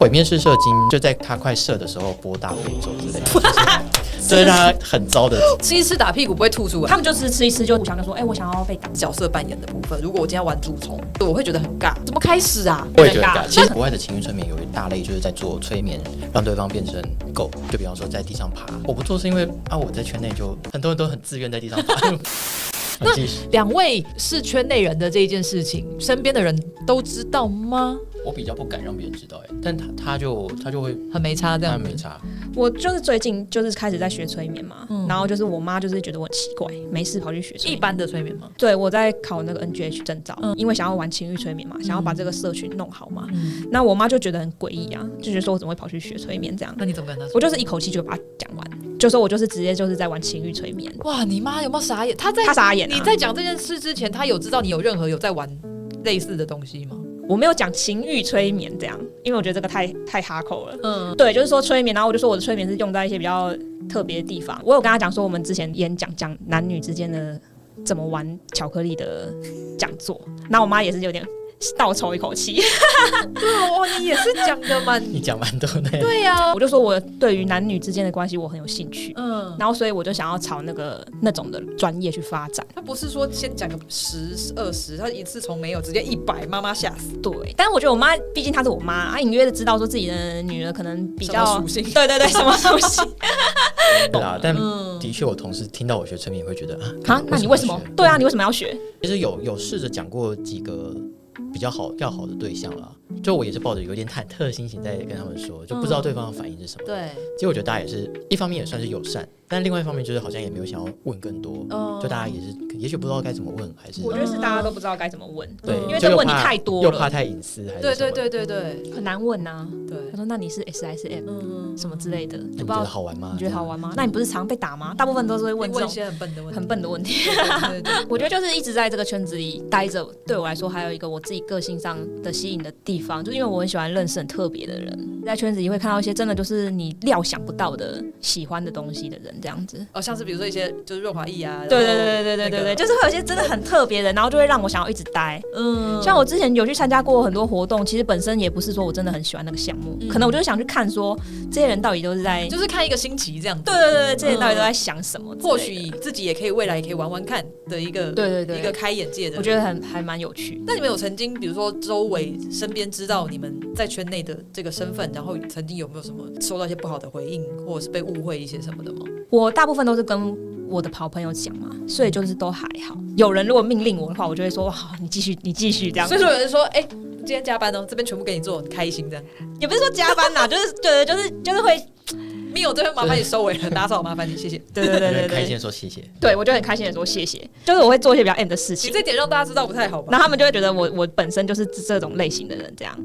毁灭式射精就在他快射的时候播大悲咒之类的，这是让他很糟的。吃一吃打屁股不会吐出来，他们就是吃一吃就互相就说，我想要被打。角色扮演的部分，如果我今天要玩主从，我会觉得很尬。怎么开始啊？我也觉得尬。其实国外的情欲催眠有一大类就是在做催眠，让对方变成狗。就比方说在地上爬，我不做是因为我在圈内就很多人都很自愿在地上爬。那两位是圈内人的这一件事情，身边的人都知道吗？我比较不敢让别人知道，但他就会很没差这样子。没差。我就是最近就是开始在学催眠嘛，然后就是我妈就是觉得我很奇怪，没事跑去学催眠。一般的催眠吗？对，我在考那个 NGH 证照，因为想要玩情欲催眠嘛，想要把这个社群弄好嘛。那我妈就觉得很诡异啊，就觉得说我怎么会跑去学催眠这样？那你怎么跟她说？我就是一口气就把它讲完，就说我就是直接就是在玩情欲催眠。哇，你妈有没有傻眼？她傻眼啊。你在讲这件事之前，她有知道你有任何有在玩类似的东西吗？我没有讲情欲催眠这样，因为我觉得这个太哈口了。对，就是说催眠，然后我就说我的催眠是用在一些比较特别的地方。我有跟他讲说，我们之前演讲男女之间的怎么玩巧克力的讲座，那我妈也是有点倒抽一口气。哇，你也是讲的蛮，你讲蛮多的。对呀，我就说我对于男女之间的关系我很有兴趣，然后所以我就想要朝那种的专业去发展。他不是说先讲个10、20，他一次从没有直接100，妈妈吓死。对，但是我觉得我妈毕竟她是我妈，她隐约的知道说自己的女儿可能比较什么属性，对，什么属性。对啊，但的确我同事听到我学催眠会觉得那你为什么？对啊，你为什么要学？其实有试着讲过几个比较好的对象啦，就我也是抱着有点忐忑的心情在跟他们说，就不知道对方的反应是什么。对，其实我觉得大家也是一方面也算是友善，但另外一方面就是好像也没有想要问更多，就大家也许不知道该怎么问，还是我觉得是大家都不知道该怎么问，对，因为这问题太多了，又怕太隐私，还是什么对，很难问啊。对，他说那你是 S 还是 M，什么之类的，你觉得好玩吗？你觉得好玩吗？那你不是常被打吗？大部分都是会问这种一些很笨的问题。我觉得就是一直在这个圈子里待着，对我来说还有一个我自己个性上的吸引的地方，就是因为我很喜欢认识很特别的人，在圈子里会看到一些真的就是你料想不到的喜欢的东西的人，这样子。像是比如说一些就是润滑液啊，对，就是会有些真的很特别的，然后就会让我想要一直待。像我之前有去参加过很多活动，其实本身也不是说我真的很喜欢那个项目，可能我就是想去看说这些人到底都是在，就是看一个星期这样子。对，这些人到底都在想什么？或许自己也可以未来也可以玩玩看的一个，对，一个开眼界的。我觉得还蛮有趣。那你们有曾经比如说周围身边知道你们在圈内的这个身份，然后曾经有没有什么收到一些不好的回应，或者是被误会一些什么的吗？我大部分都是跟我的好朋友讲嘛，所以就是都还好。有人如果命令我的话，我就会说好，你继续这样。所以说有人说，今天加班哦，这边全部给你做，很开心这样。也不是说加班啦，就是会。没有，这边麻烦你收尾了，打扫麻烦你，谢谢。对，开心的说谢谢。对，我就很开心的说谢谢，就是我会做一些比较 M 的事情。你这点让大家知道不太好吧？然后他们就会觉得我本身就是这种类型的人这样。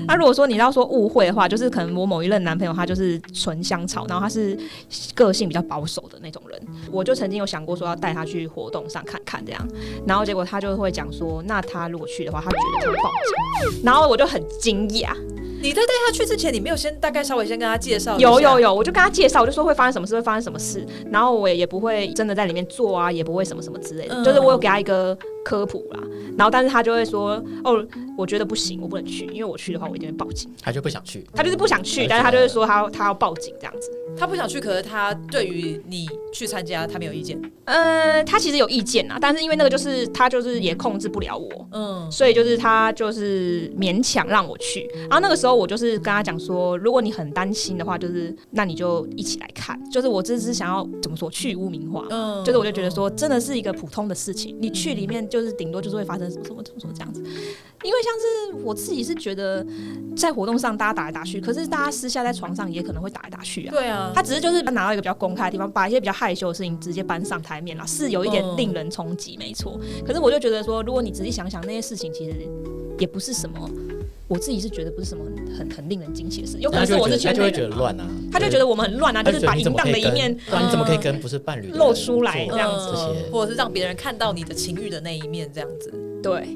那如果说你要说误会的话，就是可能我某一任男朋友他就是纯香草，然后他是个性比较保守的那种人，我就曾经有想过说要带他去活动上看看这样，然后结果他就会讲说，那他如果去的话，他觉得他会报警，然后我就很惊讶。你在带他去之前，你没有先大概稍微先跟他介绍一下？有，我就跟他介绍，我就说会发生什么事，会发生什么事，然后我也不会真的在里面做啊，也不会什么什么之类的，就是我有给他一个科普啦，然后但是他就会说，我觉得不行，我不能去，因为我去的话我一定会报警。他就不想去，他就是不想去，但是他就会说他要报警这样子。他不想去，可是他对于你去参加，他没有意见。他其实有意见啊，但是因为那个就是他就是也控制不了我，所以就是他就是勉强让我去。然后那个时候我就是跟他讲说，如果你很担心的话，就是那你就一起来看。就是我只是想要怎么说去污名化，就是我就觉得说真的是一个普通的事情，你去里面就是顶多就是会发生什么这样子。因为像是我自己是觉得在活动上大家打来打去，可是大家私下在床上也可能会打来打去啊。对啊，他只是就是拿到一个比较公开的地方，把一些比较害羞的事情直接搬上台面啦，是有一点令人冲击，没错。可是我就觉得说，如果你仔细想想，那些事情其实也不是什么，我自己是觉得不是什么很令人惊奇的事。有可能是我是圈内人，他就会觉得乱啊，他就觉得我们很乱啊，就是把淫荡的一面，你怎么可以跟不是伴侣的露出来这样子，或者是让别人看到你的情欲的那一面这样子。对，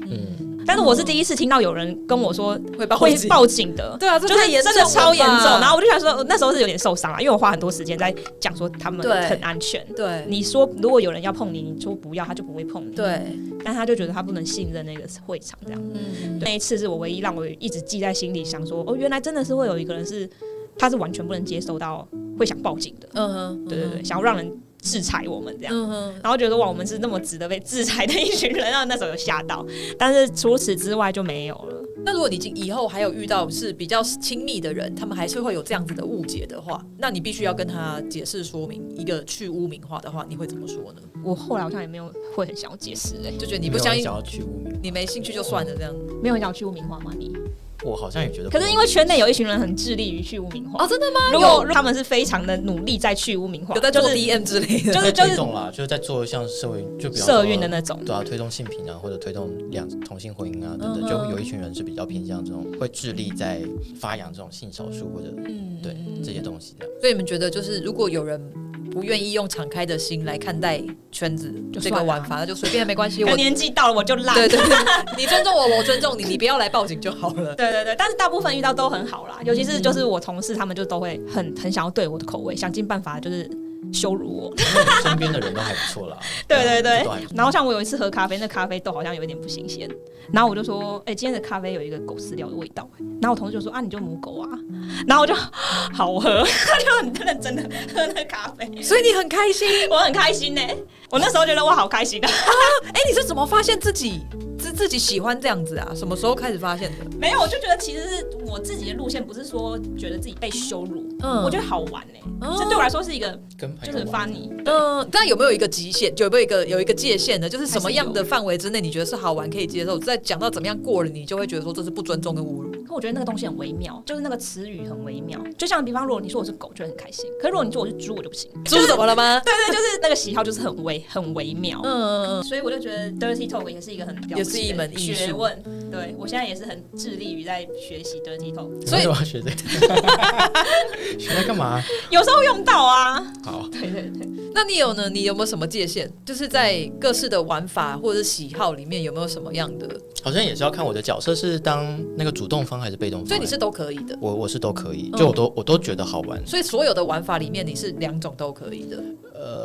但是我是第一次听到有人跟我说会报警的，对啊，这就是真的超严重。然后我就想说，那时候是有点受伤啊，因为我花很多时间在讲说他们很安全。对，你说如果有人要碰你，你说不要，他就不会碰你。对，但他就觉得他不能信任那个会场这样。那一次是我唯一让我一直记在心里，想说原来真的是会有一个人是他是完全不能接受到会想报警的。对，想要让人制裁我们这样，然后觉得哇，我们是那么值得被制裁的一群人，然后那时候有吓到，但是除此之外就没有了。那如果你以后还有遇到是比较亲密的人，他们还是会有这样子的误解的话，那你必须要跟他解释说明一个去污名化的话，你会怎么说呢？我后来好像也没有会很想要解释，就觉得你不相信，想要去污名，你没兴趣就算了这样，没有很想要去污名化吗？你？我好像也觉得，可是因为圈内有一群人很致力于去污名化哦，真的吗？如果他们是非常的努力在去污名化，有在做 DM 之类的，就是推动啦，就是在做像社会就比较社运的那种，对啊，推动性平啊，或者推动同性婚姻啊等等，就会有一群人是比较偏向这种，会致力在发扬这种性少数或者对这些东西的。所以你们觉得，就是如果有人不愿意用敞开的心来看待圈子这个玩法，那就随便没关系。我年纪到了我就烂。对，你尊重我，我尊重你，你不要来报警就好了。对，但是大部分遇到都很好啦，尤其是就是我同事他们就都会很想要对我的口味，想尽办法就是羞辱我。身边的人都还不错啦。对。然后像我有一次喝咖啡，那咖啡豆好像有一点不新鲜，然后我就说，今天的咖啡有一个狗饲料的味道。然后我同事就说，你就母狗啊。然后我就好喝，就很认真的喝那咖啡。所以你很开心？我很开心呢。我那时候觉得我好开心啊！你是怎么发现自己喜欢这样子啊？什么时候开始发现的？没有，我就觉得其实是我自己的路线，不是说觉得自己被羞辱，我觉得好玩这对我来说是一个就是 funny。但有没有一个极限？有没有一个界限呢？就是什么样的范围之内你觉得是好玩可以接受？再讲到怎么样过了，你就会觉得说这是不尊重跟侮辱。可我觉得那个东西很微妙，就是那个词语很微妙。就像比方，如果你说我是狗，就很开心；可是如果你说我是猪，我就不行。猪怎么了吗？对，就是那个喜好就是很微妙。所以我就觉得 dirty talk 也是一个很了不起的一门艺术学问。对，我现在也是很致力于在学习 dirty talk。所以我要学这个，学它干嘛？有时候用到啊。好，对。那你有呢？你有没有什么界限？就是在各式的玩法或者是喜好里面，有没有什么样的？好像也是要看我的角色是当那个主动方还是被动方。所以你是都可以的。我是都可以，就我都觉得好玩。所以所有的玩法里面，你是两种都可以的。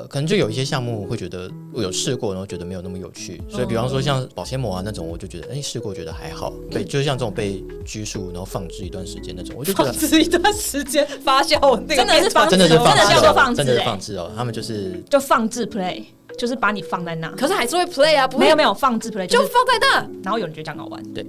可能就有一些项目会觉得我有试过，然后觉得没有那么有趣。所以比方说像保鲜膜啊那种，我就觉得试过觉得还好。对，就是像这种被拘束然后放置一段时间那种，我就觉得放置一段时间发酵，那个真的是放置，真的是放置，真的叫做放置，真的是放置哦。他们就放置 play， 就是把你放在那，可是还是会 play 啊，没有放置 play 就放在那，然后有人觉得这样好玩，对。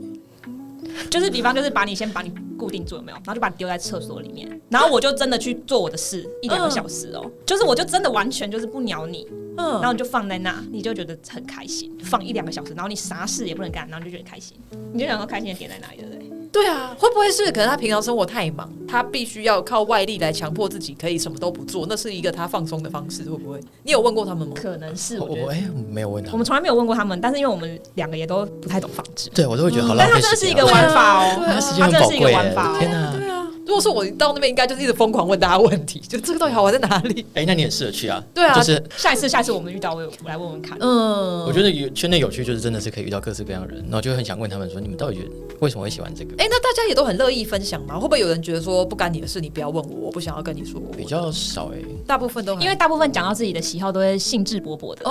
就是比方就是先把你固定住有没有，然后就把你丢在厕所里面，然后我就真的去做我的事1-2个小时就是我就真的完全就是不鸟你，然后你就放在那，你就觉得很开心，放1-2个小时，然后你啥事也不能干，然后你就觉得开心，你就想说开心的点在哪里，对不对？对啊，会不会是可能他平常生活太忙，他必须要靠外力来强迫自己可以什么都不做，那是一个他放松的方式，会不会？你有问过他们吗？可能是，我没有问他们，我们从来没有问过他们，但是因为我们2个也都不太懂放置，对我都会觉得好浪费时间，但它真的是一个玩法它时间很宝贵，天哪！对啊，如果说我到那边，应该就是一直疯狂问大家问题，就这个到底好玩在哪里？那你很适合去啊。对啊，就是下一次我们遇到，我来问问看。我觉得圈内有趣就是真的是可以遇到各式各样的人，然后就很想问他们说，你们到底为什么会喜欢这个？那大家也都很乐意分享吗？会不会有人觉得说不干你的事，你不要问我，我不想要跟你说？比较少大部分都因为大部分讲到自己的喜好都会兴致勃勃的。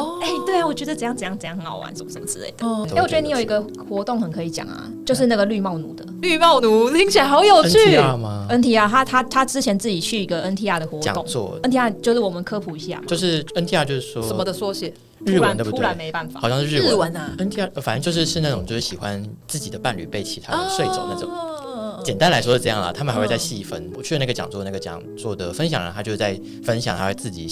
对啊，我觉得怎样很好玩，什么什么之类的。我觉得你有一个活动很可以讲啊，就是那个绿帽奴的。绿帽奴听起来好有趣。NTR 吗 ？NTR 他之前自己去一个 NTR 的活动讲座。NTR 就是我们科普一下嘛，就是 NTR 就是说什么的缩写？日文对不对？突然没办法，好像是日文啊。NTR 反正是那种就是喜欢自己的伴侣被其他人睡走那种。简单来说是这样啦，他们还会再细分。我去的那个讲座的分享人，他就在分享他自己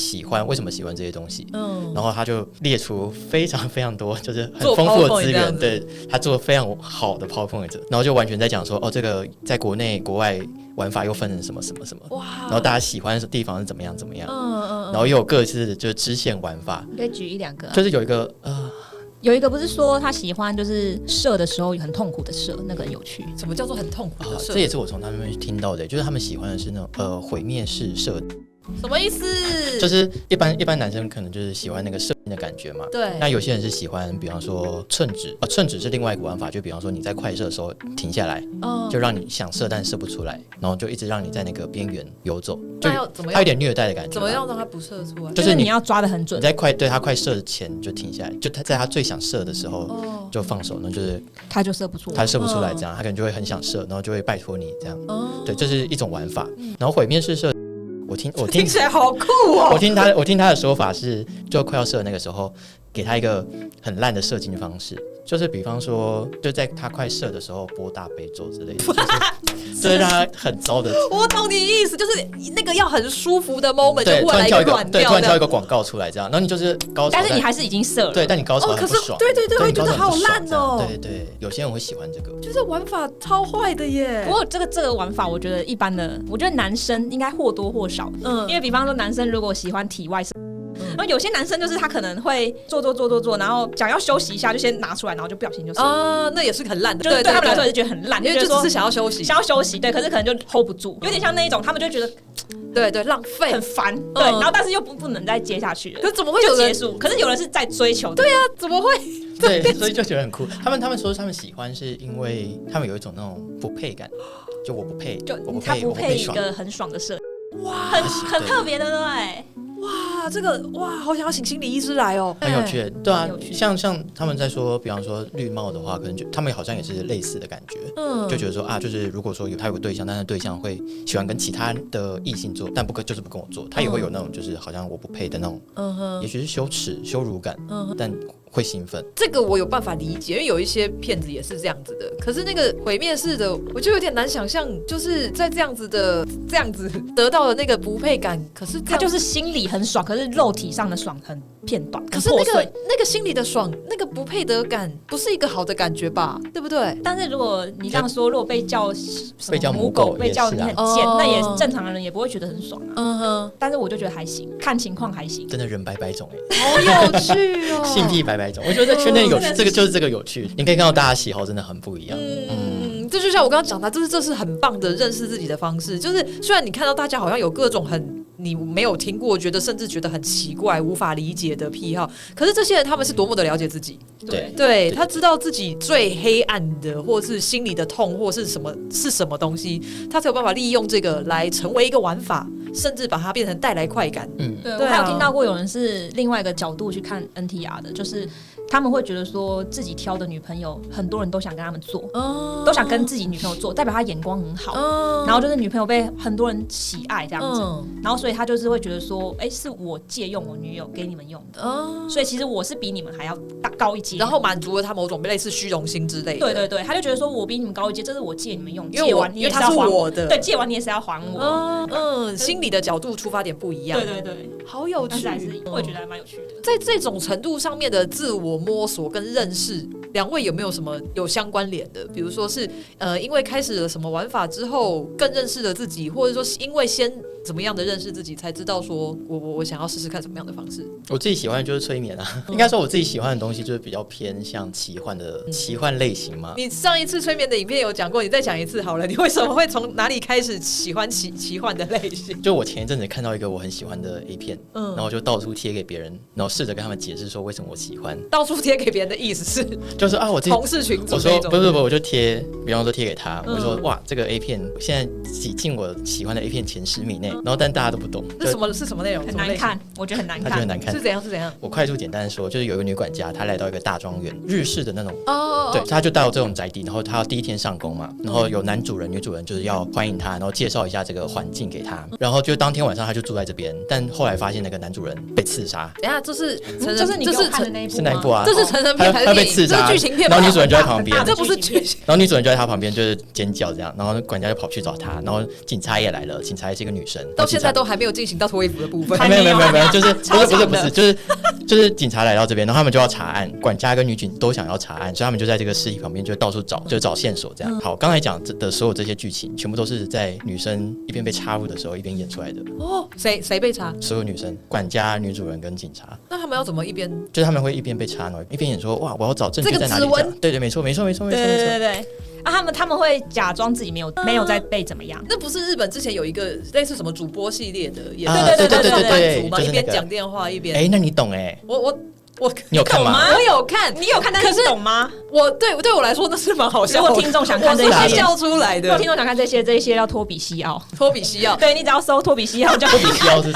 为什么喜欢这些东西。然后他就列出非常非常多，就是很丰富的资源，对他做非常好的 PowerPoint， 然后就完全在讲说，这个在国内国外玩法又分成什么什么什么，然后大家喜欢的地方是怎么样怎么样，然后又有各自就是支线玩法。你可以举1-2个，就是有一个不是说他喜欢就是射的时候很痛苦的射，那个很有趣。什么叫做很痛苦的射？这也是我从他们听到的，就是他们喜欢的是那种毁灭式射。什么意思？就是一般男生可能就是喜欢那个射的感觉嘛。对。那有些人是喜欢，比方说寸止，寸止是另外一个玩法，就比方说你在快射的时候停下来，就让你想射但射不出来，然后就一直让你在那个边缘游走，就它有点虐待的感觉。怎么样让它不射出来？就是你要抓得很准，你在对它快射前就停下来，就他在他最想射的时候就放手，然后就是他就射不出来，他射不出来这样，他可能就会很想射，然后就会拜托你这样。对，这是一种玩法。然后毁灭式射。我听起来好酷哦！我听他的说法是，就快要射的那个时候，给他一个很烂的射精方式，就是比方说，就在他快射的时候播大悲咒之类的，就是让他很糟的。我懂你意思，就是那个要很舒服的 moment， 对，就突然跳一个对，突然跳一个广告出来这样，然后你就是高潮，但是你还是已经射了，对，但你高潮很不爽，对，会觉得好烂哦。对，有些人会喜欢这个，就是玩法超坏的耶。不过这个玩法，我觉得一般的，我觉得男生应该或多或少，因为比方说男生如果喜欢体外射。然后有些男生就是他可能会做，然后想要休息一下，就先拿出来，然后就不小心就射那也是很烂的，就是对他们来说也是觉得很烂，因为就只是想要休息，对，可是可能就 hold 不住，有点像那一种，他们就觉得对浪费，很烦，对，然后但是又不能再接下去了，可是怎么会就结束？可是有人是在追求的，对啊，怎么会？对，所以就觉得很酷。他们说他们喜欢是因为他们有一种那种不配感，就我不配，就他不配一个很爽的射，哇，很特别的对。哇，这个好想要请心理医师来哦，很有趣，对啊，像他们在说，比方说绿帽的话，可能他们好像也是类似的感觉，就觉得说就是如果说他有个对象，但是对象会喜欢跟其他的异性做，但就是不跟我做，他也会有那种就是好像我不配的那种，也许是羞耻、羞辱感，但会兴奋。这个我有办法理解，因为有一些骗子也是这样子的。可是那个毁灭式的，我就有点难想象，就是在这样子得到的那个不配感，可是他就是心里很爽，可是肉体上的爽很片段。可是那个心里的爽，那个不配得感，不是一个好的感觉吧？对不对？但是如果你这样说，如果被叫母狗，被叫你很贱，那也正常的人也不会觉得很爽啊。但是我就觉得还行，看情况还行。真的人百百种好有趣哦，性癖百百种。我觉得在圈内有趣，这个就是这个有趣。你可以看到大家喜好真的很不一样。这就像我刚刚讲的，这是很棒的认识自己的方式。就是虽然你看到大家好像有各种你没有听过，甚至觉得很奇怪、无法理解的癖好，可是这些人他们是多么的了解自己。对，他知道自己最黑暗的，或是心里的痛，或是什么东西，他才有办法利用这个来成为一个玩法，甚至把它变成带来快感。对，我还有听到过有人是另外一个角度去看 NTR 的，就是他们会觉得说自己挑的女朋友，很多人都想跟他们做，都想跟自己女朋友做，代表他眼光很好，然后就是女朋友被很多人喜爱这样子，然后所以他就是会觉得说，是我借用我女友给你们用的，所以其实我是比你们还要高一阶，然后满足了他某种类似虚荣心之类的。对，他就觉得说我比你们高一阶，这是我借你们用，因为他是我的，对，借完你也是要还我，心理的角度出发点不一样，对，好有趣，但是我也觉得还蛮有趣的。在这种程度上面的自我摸索跟认识，两位有没有什么有相关联的？比如说是因为开始了什么玩法之后，更认识了自己，或者说是因为先怎么样的认识自己，才知道说我想要试试看什么样的方式。我自己喜欢的就是催眠啊，应该说我自己喜欢的东西就是比较偏向奇幻类型嘛。你上一次催眠的影片有讲过，你再讲一次好了。你为什么会从哪里开始喜欢奇幻的类型？就我前一阵子看到一个我很喜欢的 A 片，然后我就到处贴给别人，然后试着跟他们解释说为什么我喜欢。到处贴给别人的意思是，就是我同事群组我说不，我就贴，比方说贴给他，我说哇，这个 A 片现在挤进我喜欢的 A 片前10名内，然后但大家都不懂，是什么内容？很难看，我觉得很难看，他觉得很难看，是怎样？我快速简单的说，就是有一个女管家，她来到一个大庄园，日式的那种，对，她就到这种宅邸，然后她要第一天上工嘛，然后有男主人、女主人就是要欢迎她，然后介绍一下这个环境给她，然后就当天晚上她就住在这边，但后来发现那个男主人被刺杀。等一下，就是你给我看的那一部吗？是哪一部啊？这是成人片还是他被刺杀？这是剧情片然后女主人就在旁边，这不是剧情。然后女主人就在他旁边就是尖叫这样，然后管家就跑去找她，然后警察也来了，警察也是一个女生，到现在都还没有进行到脱衣服的部分。没有，就是不是，就是警察来到这边，然后他们就要查案，管家跟女警都想要查案，所以他们就在这个尸体旁边就到处找，就找线索这样。好，刚才讲的所有这些剧情，全部都是在女生一边被插入的时候一边演出来的。哦，谁被插？所有女生，管家、女主人跟警察。那他们要怎么一边？就是他们会一边被插，然后一边演说哇，我要找证据在哪里？对，没错。啊，他们会假装自己没有在被怎么样。那不是日本之前有一个类似什么主播系列的，也是对，一边讲电话一边。那你懂你有看吗？我有看，你有看，但是你懂吗？对我来说那是蛮好笑的。如果听众想看这些，笑出来的。如果听众想看这些要托比西奥，对，你只要搜托比西奥就。托比西奥是。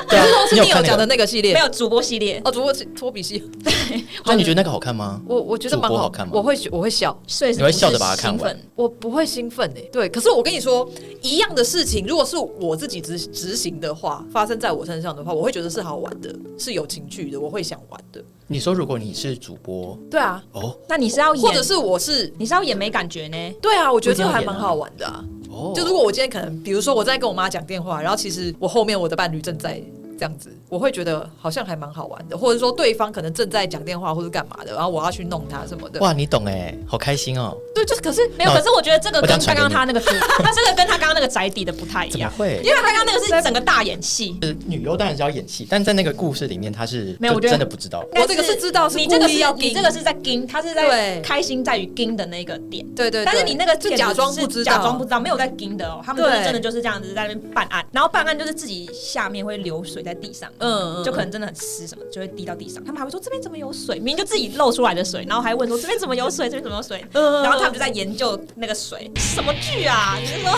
对啊，是你有讲的那个系列，没有主播系列主播托比西。对，那你觉得那个好看吗？我觉得蛮好看吗？我会笑，你会笑着把它看完。我不会兴奋对。可是我跟你说，一样的事情，如果是我自己执行的话，发生在我身上的话，我会觉得是好玩的，是有情趣的，我会想玩的。你说如果你是主播，对啊，那你是要演，或者是你是要演没感觉呢？对啊，我觉得这还蛮好玩的啊。就如果我今天可能，比如说我在跟我妈讲电话，然后其实我后面我的伴侣正在这样子，我会觉得好像还蛮好玩的，或者说对方可能正在讲电话或是干嘛的，然后我要去弄他什么的。哇，你懂好开心哦。对，就是可是没有，可是我觉得这个跟刚刚他那个他这个跟他刚刚那个宅邸的不太一样。怎么会？因为他刚刚那个是整个大演戏。女优当然是要演戏，但在那个故事里面他是没有，我觉得真的不知道。我这个是知道，是故意要你这个是在盯，他是在开心在于盯的那个点。对，但是你那个就假装不知道，没有在盯的他们真的就是这样子在那边办案，然后办案就是自己下面会流水在地上，就可能真的很湿什么，就会滴到地上。他们还会说这边怎么有水，明明就自己漏出来的水，然后还问说这边怎么有水，这边怎么有水，然后他们就在研究那个水。什么剧啊？你是说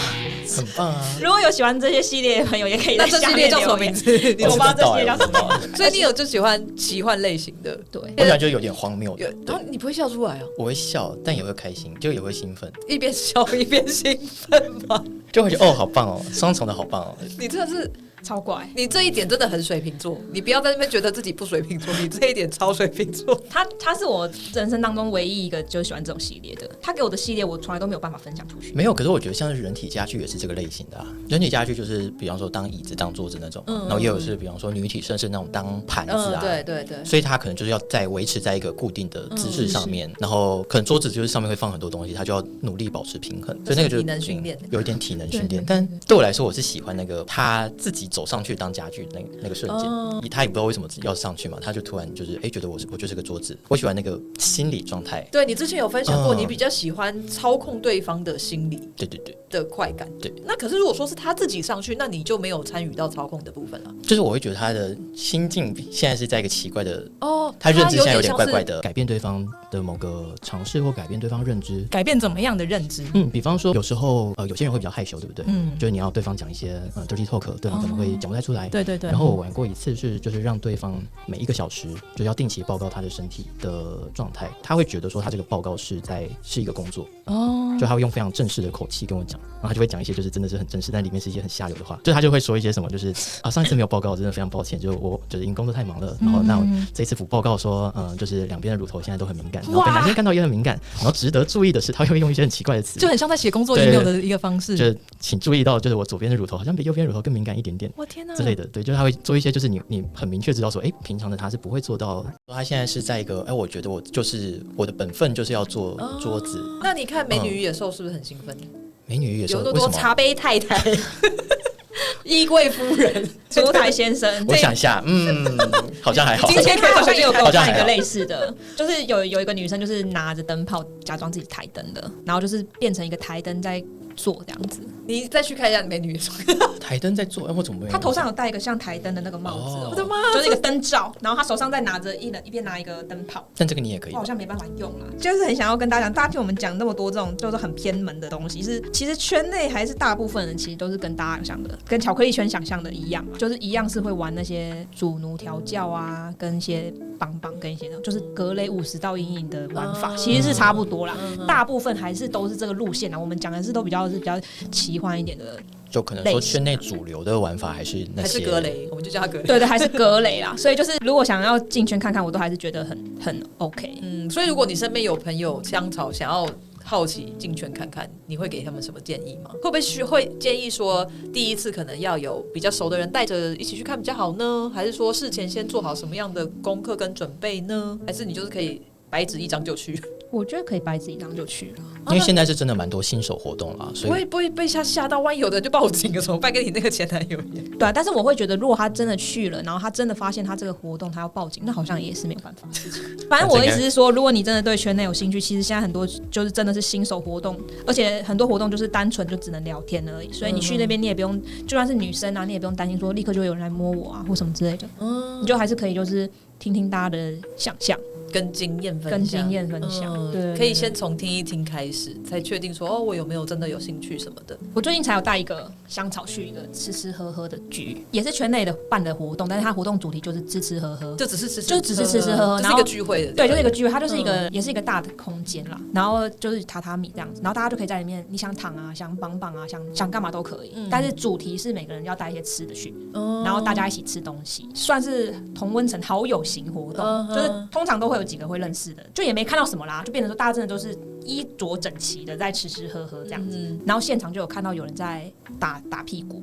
很棒啊？如果有喜欢这些系列的朋友，也可以在下面留言。那这系列叫什么名字？我不知道这系列叫什么。所以你有就喜欢奇幻类型的？对，我喜欢就是有点荒谬的。然后你不会笑出来啊？我会笑，但也会开心，就也会兴奋，一边笑一边兴奋吗？就会觉得好棒哦，双重的好棒哦。你真的是。超怪，你这一点真的很水瓶座，你不要在那边觉得自己不水瓶座，你这一点超水瓶座。他是我人生当中唯一一个就喜欢这种系列的，他给我的系列我从来都没有办法分享出去。没有，可是我觉得像是人体家具也是这个类型的啊。人体家具就是比方说当椅子、当桌子那种，然后也有是比方说女体绅士那种当盘子啊，对，所以它可能就是要在维持在一个固定的姿势上面，然后可能桌子就是上面会放很多东西，它就要努力保持平衡，所以那个就是体能训练，有一点体能训练。但对我来说，我是喜欢那个他自己走上去当家具那个瞬间，他也不知道为什么要上去嘛，他就突然就是觉得我就是个桌子，我喜欢那个心理状态。对，你之前有分享过，你比较喜欢操控对方的心理，对的快感。对，那可是如果说是他自己上去，那你就没有参与到操控的部分了。就是我会觉得他的心境现在是在一个奇怪的他认知现在有点怪怪的，改变对方的某个尝试或改变对方认知，改变怎么样的认知？比方说有时候有些人会比较害羞，对不对？就是你要对方讲一些dirty talk， 对方可能会讲不太出来。对。然后我玩过一次就是让对方每1个小时就要定期报告他的身体的状态，他会觉得说他这个报告是一个工作就他会用非常正式的口气跟我讲，然后他就会讲一些就是真的是很正式，但里面是一些很下流的话，就他就会说一些什么就是上一次没有报告，真的非常抱歉，就是我就是因工作太忙了，然后那我这一次补报告说就是两边的乳头现在都很敏感，然后被男生看到也很敏感，然后值得注意的是他会用一些很奇怪的词，就很像在写工作 email 的一个方式，就是请注意到就是我左边的乳头好像比右边的乳头更敏感一点点，我天哪之类的。对，就是他会做一些就是你很明确知道说平常的他是不会做到的，他现在是在一个我觉得我就是我的本分就是要做桌子。那你看美女与野兽是不是很兴奋？美女与野兽有多茶杯太太衣柜夫人烛台先生我想一下好像还好。今天他好像也有给我看一个类似的，就是有一个女生就是拿着灯泡假装自己台灯的，然后就是变成一个台灯在做这样子。你再去看一下美女台灯在做，我怎么没有？他头上有戴一个像台灯的那个帽子我的妈，就是一个灯罩，然后他手上再拿着一边拿一个灯泡。但这个你也可以，我好像没办法用啦，就是很想要跟大家讲，大家听我们讲那么多这种就是很偏门的东西，其实圈内还是大部分人其实都是跟大家想象的，跟巧克力圈想象的一样，就是一样是会玩那些主奴调教啊，跟一些帮跟一些那种就是格雷50道阴影的玩法，其实是差不多啦。大部分还是都是这个路线啦。我们讲的是都比较奇幻一点的。就可能说圈内主流的玩法还是那些，还是格雷，我们就叫他格雷。对，还是格雷啦。所以就是如果想要进圈看看，我都还是觉得很 OK。所以如果你身边有朋友香草想要好奇进圈看看，你会给他们什么建议吗？会不会建议说第一次可能要有比较熟的人带着一起去看比较好呢？还是说事前先做好什么样的功课跟准备呢？还是你就是可以白纸一张就去？我觉得可以掰自己当就去了，因为现在是真的蛮多新手活动啦，所以不会被吓到，万一有的人就报警了怎么办？跟你那个前男友一样。对啊，但是我会觉得，如果他真的去了，然后他真的发现他这个活动他要报警，那好像也是没有办法的事情。反正我的意思是说，如果你真的对圈内有兴趣，其实现在很多就是真的是新手活动，而且很多活动就是单纯就只能聊天而已，所以你去那边你也不用，就算是女生啊，你也不用担心说立刻就会有人来摸我啊或什么之类的，你就还是可以就是听听大家的想象。跟经验分享，对，可以先从听一听开始，才确定说我有没有真的有兴趣什么的。我最近才有带一个香草去一个吃吃喝喝的局，也是圈内的办的活动，但是它活动主题就是吃吃喝喝，就只是吃吃喝喝，就是一个聚会的，对，就是一个聚会，它就是一个也是一个大的空间啦，然后就是榻榻米这样子，然后大家就可以在里面，你想躺啊，想绑绑啊，想干嘛都可以，但是主题是每个人要带一些吃的去，然后大家一起吃东西，算是同温层好友型活动，就是通常都会有几个会认识的，就也没看到什么啦，就变成说大家真的都是衣着整齐的在吃吃喝喝这样子，然后现场就有看到有人在打屁股，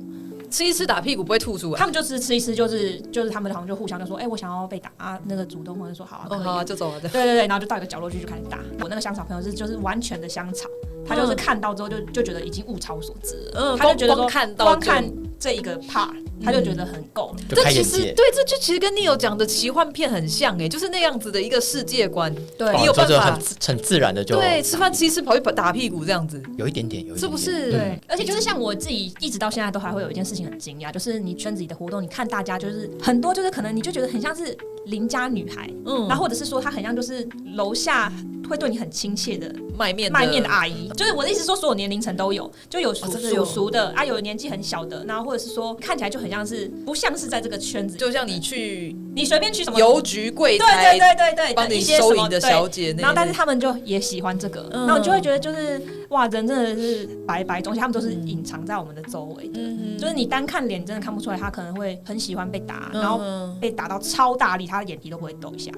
吃一吃打屁股不会吐出来，他们就是吃一吃，就是他们好像就互相就说，我想要被打啊，那个主动或者说好啊，可以好啊，就走了。对，然后就到一个角落去就开始打。我那个香草朋友就是完全的香草，他就是看到之后就觉得已经物超所值了，他就觉得说光看这一个 part，他就觉得很够了。就开眼界。这就其实跟你有讲的奇幻片很像就是那样子的一个世界观。对，你有办法很自然的就对吃饭吃一吃跑去打屁股这样子，有一点点，是不是？对，而且就是像我自己一直到现在都还会有一件事情很惊讶，就是你圈子里的活动，你看大家就是很多就是可能你就觉得很像是邻家女孩，然后或者是说她很像就是楼下会对你很亲切的卖面的阿姨，就是我的意思说所有年龄层都有，就有叔的啊，有年纪很小的，然后或者是说看起来就很像是不像是在这个圈子，就像你随便去什么邮局柜台，对，帮你收银的小姐那，然后但是他们就也喜欢这个，然后你就会觉得就是哇，人真的是白白东西，他们都是隐藏在我们的周围的，就是你单看脸真的看不出来，他可能会很喜欢被打，然后被打到超大力，他的眼皮都不会抖一下。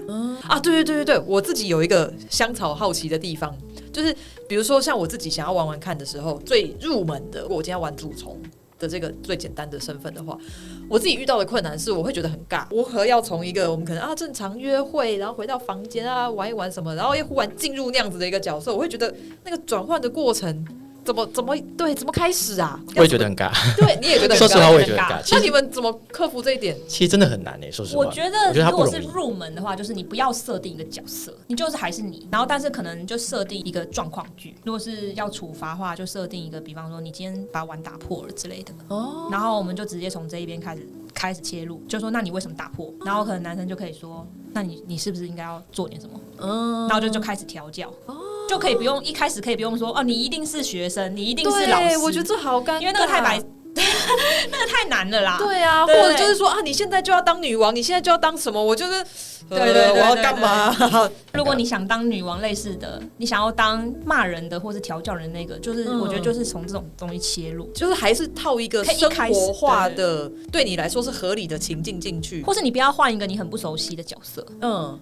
对，我自己有一个香草好奇的地方，就是比如说像我自己想要玩玩看的时候，最入门的，我今天要玩主从的这个最简单的身份的话，我自己遇到的困难是我会觉得很尬，我何要从一个我们可能正常约会，然后回到房间玩一玩什么，然后又忽然进入那样子的一个角色，我会觉得那个转换的过程怎么开始啊？我也觉得很尬。对，你也觉得很尬。说实话，我也觉得很尬。那你们怎么克服这一点？其实真的很难说实话。我觉得如果是入门的话，就是你不要设定一个角色，你就是还是你，然后但是可能就设定一个状况剧。如果是要处罚的话，就设定一个，比方说你今天把碗打破了之类的，然后我们就直接从这一边开始切入，就说那你为什么打破？然后可能男生就可以说，那你是不是应该要做点什么？然后就开始调教。就可以不用一开始可以不用说你一定是学生，你一定是老师。我觉得这好尴尬，因为那个太白，那个太难了啦。对啊，或者就是说你现在就要当女王，你现在就要当什么？我觉得。对，我要干嘛？如果你想当女王类似的，你想要当骂人的或是调教人那个，就是我觉得就是从这种东西切入，就是还是套一个生活化的，对你来说是合理的情境进去，或是你不要换一个你很不熟悉的角色。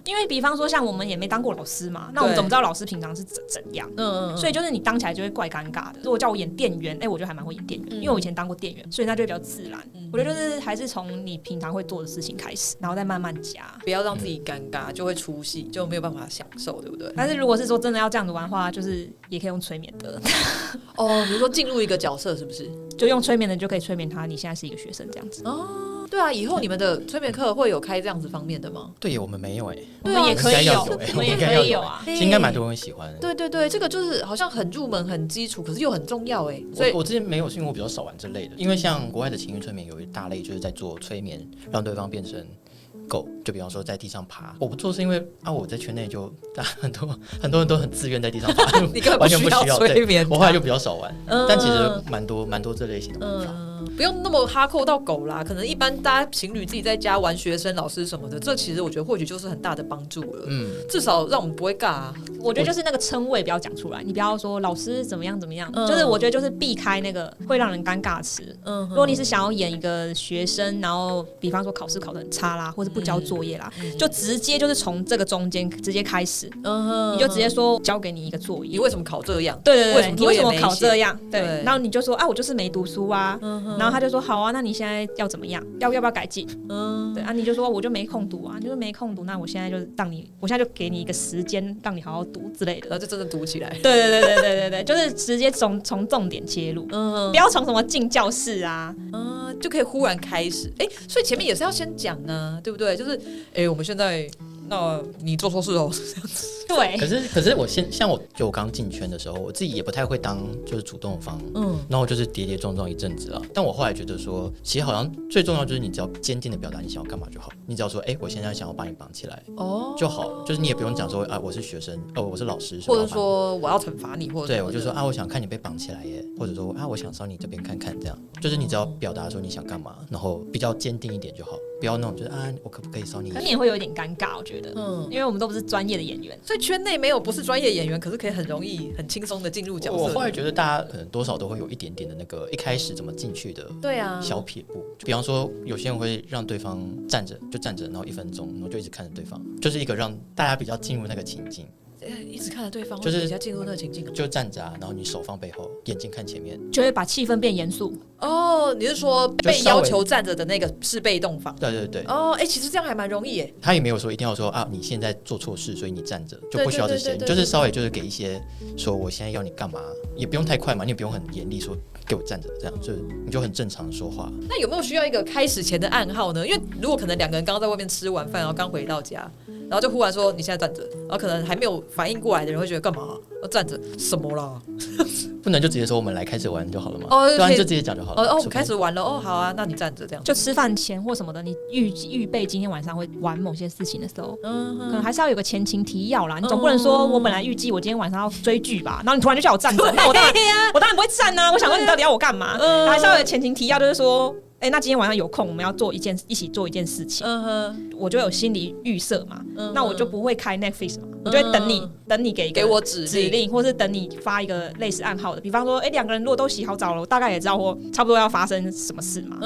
因为比方说像我们也没当过老师嘛，那我们怎么知道老师平常是怎样？所以就是你当起来就会怪尴尬的。如果叫我演店员，我觉得还蛮会演店员，因为我以前当过店员，所以那就会比较自然。我觉得就是还是从你平常会做的事情开始，然后再慢慢加，不要让自己尴尬，就会出戏，就没有办法享受，对不对？但是如果是说真的要这样子玩的话，就是也可以用催眠的。比如说进入一个角色，是不是？就用催眠的就可以催眠他，你现在是一个学生这样子。对啊，以后你们的催眠课会有开这样子方面的吗？对，我们没有我们也可以有，我们也可以有啊。其实应该蛮多人喜欢。对，这个就是好像很入门、很基础，可是又很重要所以我之前没有，是因为我比较少玩这类的。因为像国外的情绪催眠有一大类就是在做催眠，让对方变成狗，就比方说在地上爬。我不做是因为我在圈内就很多人都很自愿在地上爬，你根本不需要催眠。我后来就比较少玩，但其实蛮多这类型的玩法。不用那么哈扣到狗啦，可能一般大家情侣自己在家玩学生、老师什么的，这其实我觉得或许就是很大的帮助了。至少让我们不会尬。我觉得就是那个称谓不要讲出来，你不要说老师怎么样，就是我觉得就是避开那个会让人尴尬的词。如果你是想要演一个学生，然后比方说考试考得很差啦，或者不交作业啦，就直接就是从这个中间直接开始，你就直接说交给你一个作业，你为什么考这样？对，为什么你为什么考这样？对，然后你就说我就是没读书啊。然后他就说好啊，那你现在要怎么样？要不要改进？对啊，你就说我就没空读啊，你就没空读，那我现在就我现在就给你一个时间让你好好读之类的，然后就真的读起来。对，就是直接从重点切入，不要从什么进教室啊，就可以忽然开始。所以前面也是要先讲啊，对不对？就是我们现在。那你做错事哦，对。可是像我刚进圈的时候，我自己也不太会当就是主动方，然后就是跌跌撞撞一阵子了。但我后来觉得说，其实好像最重要就是你只要坚定的表达你想要干嘛就好，你只要说，我现在想要把你绑起来就好，就是你也不用讲说啊我是学生，我是老师，或者说我要惩罚你，或者对我就说啊我想看你被绑起来耶，或者说啊我想上你这边看看，这样就是你只要表达说你想干嘛，然后比较坚定一点就好，不要那种就是啊我可不可以烧你？可你也会有一点尴尬，我觉得。因为我们都不是专业的演员，所以圈内没有不是专业演员，可是可以很容易很轻松的进入角色。我后来觉得大家可能多少都会有一点点的那个一开始怎么进去的小撇步，就比方说有些人会让对方站着，然后1分钟，然后就一直看着对方，就是一个让大家比较进入那个情境。一直看着对方，就是比较进入那个情境，就站着然后你手放背后，眼睛看前面，就会把气氛变严肃。你是说被要求站着的那个是被动方？对。其实这样还蛮容易耶。他也没有说一定要说啊，你现在做错事，所以你站着，就不需要这些，就是稍微就是给一些说我现在要你干嘛，也不用太快嘛，你也不用很严厉说给我站着，这样就你就很正常的说话。那有没有需要一个开始前的暗号呢？因为如果可能两个人刚刚在外面吃完饭，然后刚回到家，然后就忽然说你现在站着，然后可能还没有反应过来的人会觉得干嘛要站着什么啦？不能就直接说我们来开始玩就好了嘛？对啊，就直接讲就好了。我开始玩了好啊，那你站着这样。就吃饭前或什么的，你预备今天晚上会玩某些事情的时候，可能还是要有个前情提要啦。你总不能说我本来预计我今天晚上要追剧吧，然后你突然就叫我站着，那我当然不会站啊。我想问你到底要我干嘛？还是要有前情提要，就是说。那今天晚上有空，我们要一起做一件事情，我就有心理预设嘛，那我就不会开 Netflix 嘛，我就会等你给我指令，或是等你发一个类似暗号的，比方说，两个人如果都洗好澡了，我大概也知道我差不多要发生什么事嘛，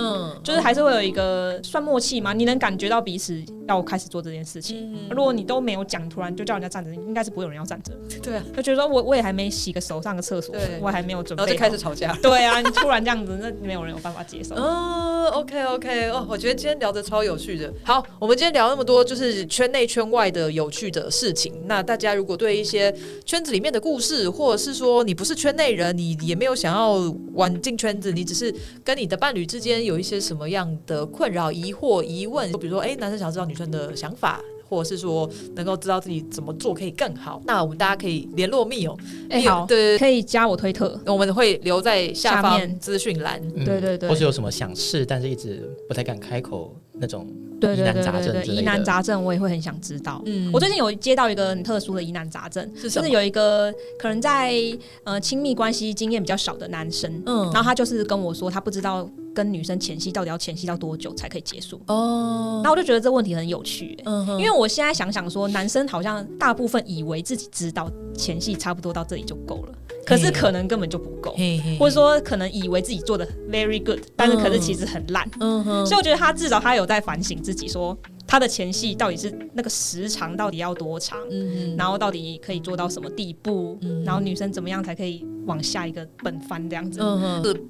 就是还是会有一个算默契嘛，你能感觉到彼此要开始做这件事情。如果你都没有讲，突然就叫人家站着，应该是不会有人要站着。对啊，就觉得说我也还没洗个手，上个厕所，我还没有准备，然后就开始吵架。对啊，你突然这样子，那没有人有办法接受。OK， 我觉得今天聊得超有趣的。好，我们今天聊那么多，就是圈内圈外的有趣的事情。那大家如果对一些圈子里面的故事，或者是说你不是圈内人，你也没有想要玩进圈子，你只是跟你的伴侣之间有一些什么样的困扰、疑惑、疑问，比如说，男生想知道女生的想法。或者是说能够知道自己怎么做可以更好，那我们大家可以联络密友，好，对，可以加我推特，我们会留在下方资讯栏，对，或是有什么想试但是一直不太敢开口那种疑难杂症之类的，疑难杂症我也会很想知道。我最近有接到一个很特殊的疑难杂症，就是有一个可能在亲密关系经验比较少的男生，然后他就是跟我说他不知道跟女生前戏到底要前戏到多久才可以结束。那我就觉得这问题很有趣，因为我现在想想说，男生好像大部分以为自己知道前戏差不多到这里就够了，可是可能根本就不够，或者说可能以为自己做的 very good， 但是可是其实很烂。所以我觉得他至少他有在反省自己，说他的前戏到底是那个时长到底要多长，然后到底可以做到什么地步，然后女生怎么样才可以往下一个本番这样子。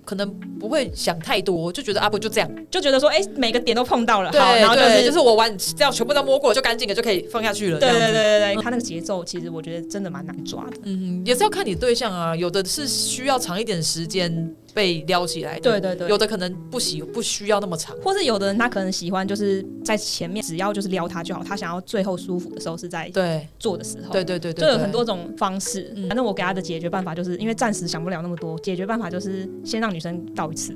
可能不会想太多，就觉得不就这样，就觉得说每个点都碰到了，对，好，然后就是我玩这样全部都摸过就干净了，就可以放下去了。对，他那个节奏其实我觉得真的蛮难抓的。也是要看你对象啊，有的是需要长一点时间被撩起来的，对，有的可能不需要那么长，或是有的人他可能喜欢就是在前面只要就是撩他就好，他想要最后舒服的时候是在做的时候，对，就有很多种方式。反正我给他的解决办法就是因为暂时想不了那么多，解决办法就是先让女生到一次，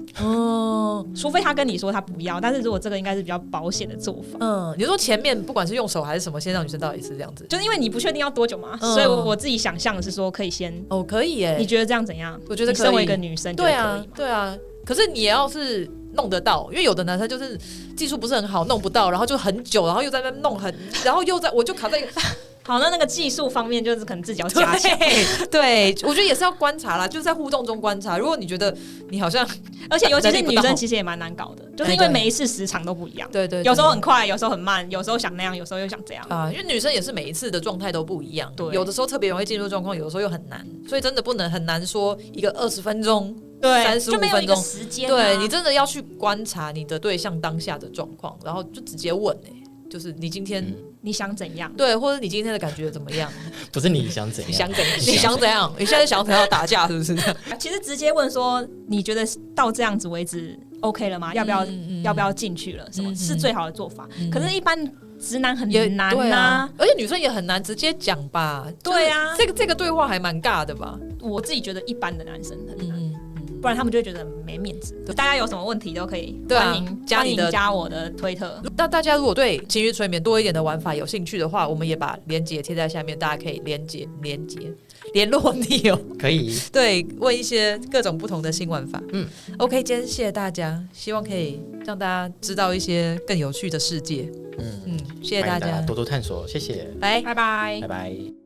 除非他跟你说他不要，但是如果这个应该是比较保险的做法。你说前面不管是用手还是什么，先让女生到一次这样子，就是因为你不确定要多久嘛，所以我自己想象的是说可以先可以耶，你觉得这样怎样？我觉得可以，身为一个女生，对啊，可是你也要是弄得到，因为有的男生就是技术不是很好，弄不到，然后就很久，然后又在那弄然后又在我就卡在一个。好，那个技术方面就是可能自己要加强。对，我觉得也是要观察啦，就是在互动中观察。如果你觉得你好像，而且尤其是女生，其实也蛮难搞的，就是因为每一次时长都不一样。对，有时候很快，有时候很慢，有时候想那样，有时候又想这样啊。因为女生也是每一次的状态都不一样，有的时候特别容易进入状况，有的时候又很难，所以真的不能很难说一个20分钟对，35就没有一个分钟，时间、啊。对你真的要去观察你的对象当下的状况，然后就直接问就是你今天、你想怎样？对，或者你今天的感觉怎么样？不是你想怎样？你想怎样？你想怎样？你现在想要打架是不是？其实直接问说，你觉得到这样子为止 OK 了吗？要不要进去了？什么是最好的做法？可是，一般直男很难对啊，而且女生也很难直接讲吧？对啊，这个对话还蛮尬的吧？我自己觉得一般的男生很难。不然他们就会觉得没面子。大家有什么问题都可以欢迎加我的推特。那大家如果对情绪催眠多一点的玩法有兴趣的话，我们也把连结贴在下面，大家可以联络你哦。可以对，问一些各种不同的新玩法。OK， 今天谢谢大家，希望可以让大家知道一些更有趣的世界。谢谢大家，多多探索，谢谢，拜拜。拜拜。